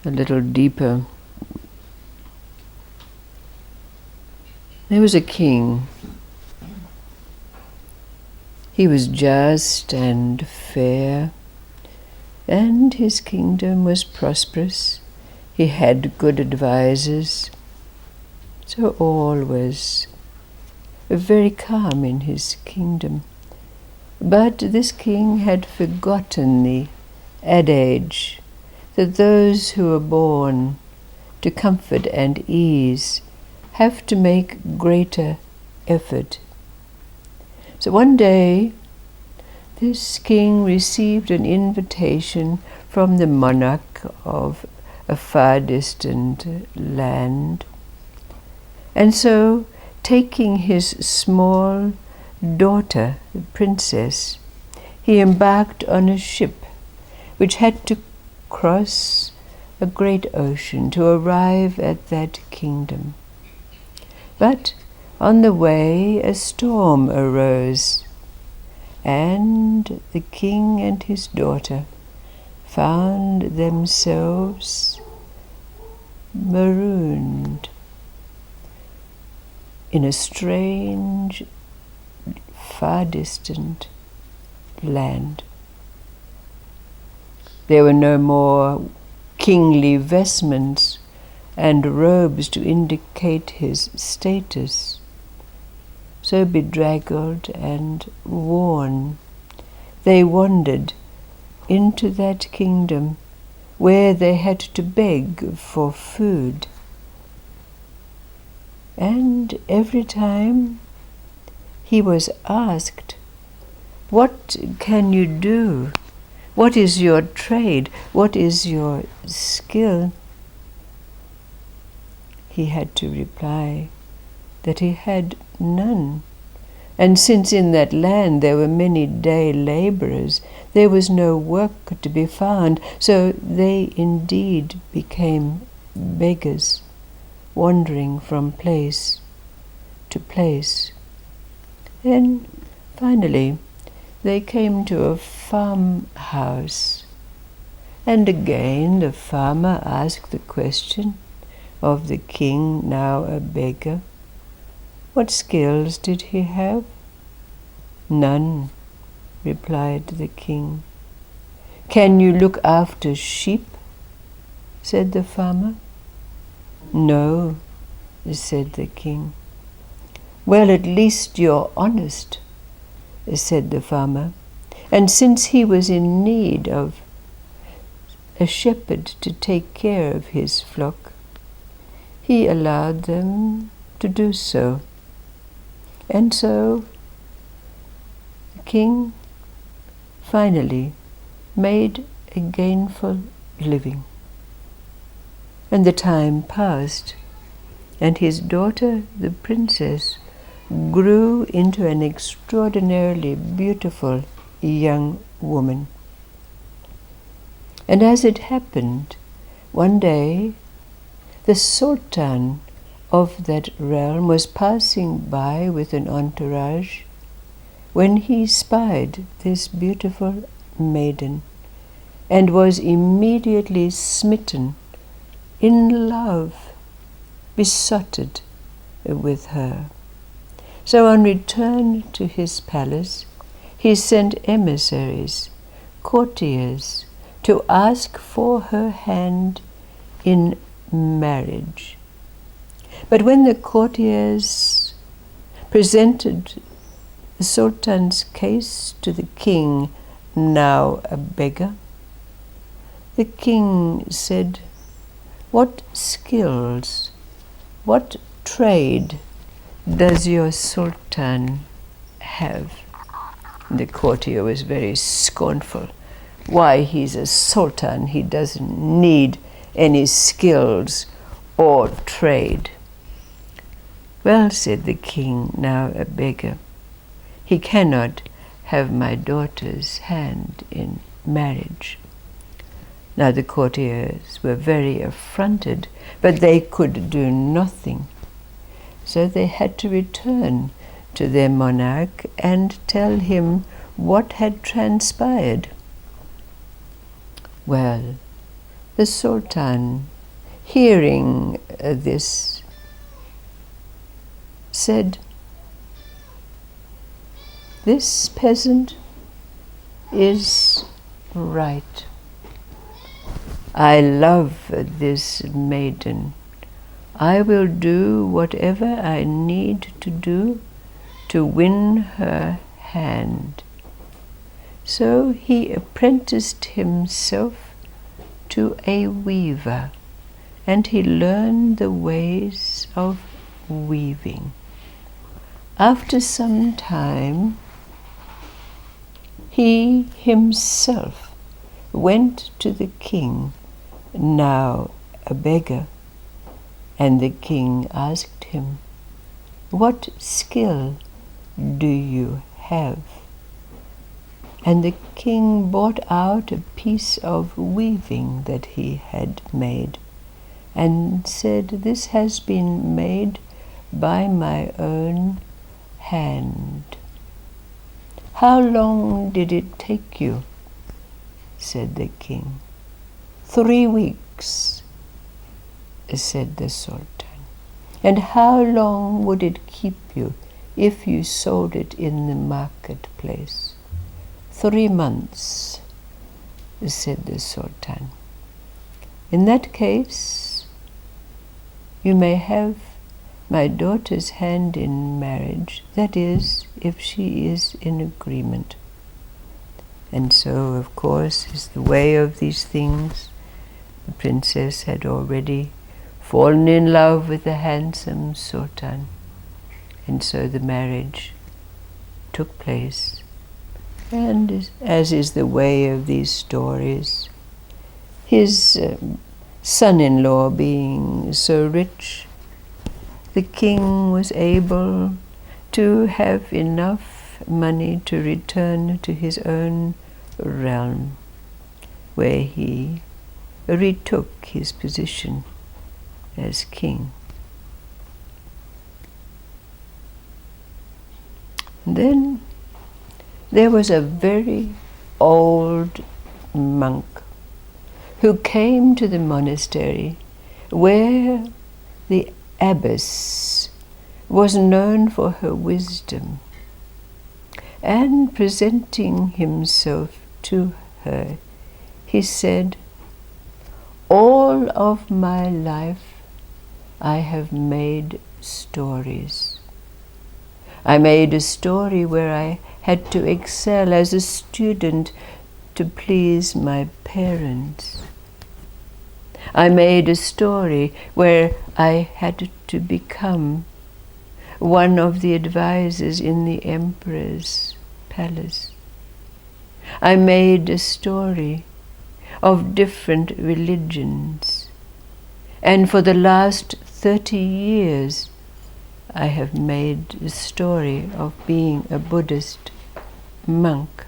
a little deeper. There was a king. He was just and fair, and his kingdom was prosperous. He had good advisers, so all was very calm in his kingdom. But this king had forgotten the adage that those who are born to comfort and ease have to make greater effort. So one day, this king received an invitation from the monarch of a far distant land. And so, taking his small daughter, the princess, he embarked on a ship which had to cross a great ocean to arrive at that kingdom. But on the way a storm arose, and the king and his daughter found themselves marooned in a strange, far distant land. There were no more kingly vestments and robes to indicate his status. So bedraggled and worn, they wandered into that kingdom where they had to beg for food. And every time he was asked, "What can you do? What is your trade? What is your skill?" he had to reply that he had none. And since in that land there were many day laborers, there was no work to be found, so they indeed became beggars, wandering from place to place. Then, finally, they came to a farmhouse, and again the farmer asked the question of the king, now a beggar. What skills did he have? "None," replied the king. "Can you look after sheep?" said the farmer. "No," said the king. "Well, at least you're honest," said the farmer. And since he was in need of a shepherd to take care of his flock, he allowed them to do so. And so the king finally made a gainful living. And the time passed, and his daughter, the princess, grew into an extraordinarily beautiful young woman. And as it happened, one day the sultan of that realm was passing by with an entourage when he spied this beautiful maiden and was immediately smitten, in love, besotted with her. So on return to his palace, he sent emissaries, courtiers, to ask for her hand in marriage. But when the courtiers presented the sultan's case to the king, now a beggar, the king said, "What skills, what trade does your sultan have?" The courtier was very scornful. "Why, he's a sultan. He doesn't need any skills or trade." "Well," said the king, now a beggar, "he cannot have my daughter's hand in marriage." Now the courtiers were very affronted, but they could do nothing. So they had to return to their monarch and tell him what had transpired. Well, The Sultan, hearing this, said, "This peasant is right. I love this maiden. I will do whatever I need to do to win her hand." So he apprenticed himself to a weaver, and he learned the ways of weaving. After some time, he himself went to the king, now a beggar, and the king asked him, "What skill do you have?" And the king brought out a piece of weaving that he had made, and said, "This has been made by my own hand." "How long did it take you?" said the king. "3 weeks," said the Sultan. "And how long would it keep you if you sold it in the marketplace?" 3 months, said the Sultan. "In that case, you may have my daughter's hand in marriage, that is, if she is in agreement." And so, of course, is the way of these things. The princess had already fallen in love with the handsome Sultan, and so the marriage took place. And as is the way of these stories, his son-in-law being so rich, the king was able to have enough money to return to his own realm, where he retook his position as king. Then there was a very old monk who came to the monastery where the abbess was known for her wisdom, and presenting himself to her, he said, "All of my life I have made stories. I made a story where I had to excel as a student to please my parents. I made a story where I had to become one of the advisors in the emperor's palace. I made a story of different religions, and for the last 30 years I have made the story of being a Buddhist monk.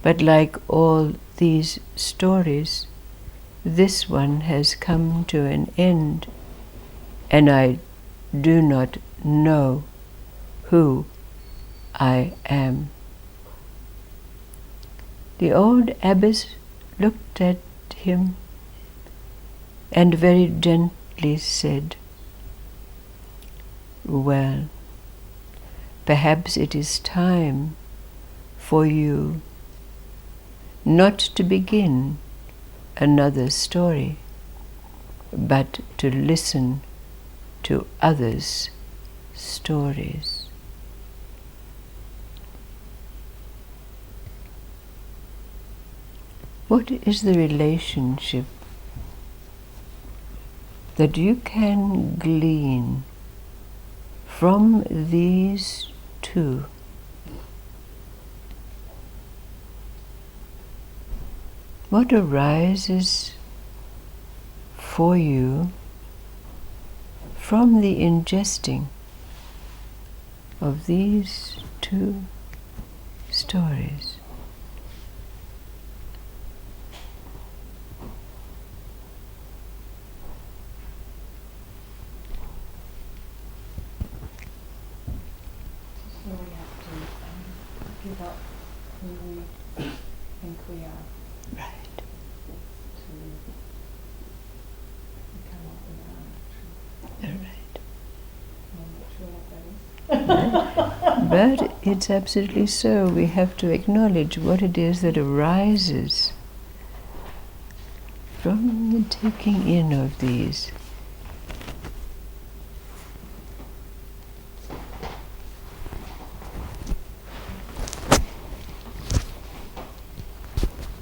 But like all these stories, this one has come to an end, and I do not know who I am." The old abbess looked at him and very gently said, "Well, perhaps it is time for you not to begin another story, but to listen to others' stories." What is the relationship that you can glean from these two? What arises for you from the ingesting of these two stories? So we have to give up who we think we are Right. to But it's absolutely so. We have to acknowledge what it is that arises from the taking in of these.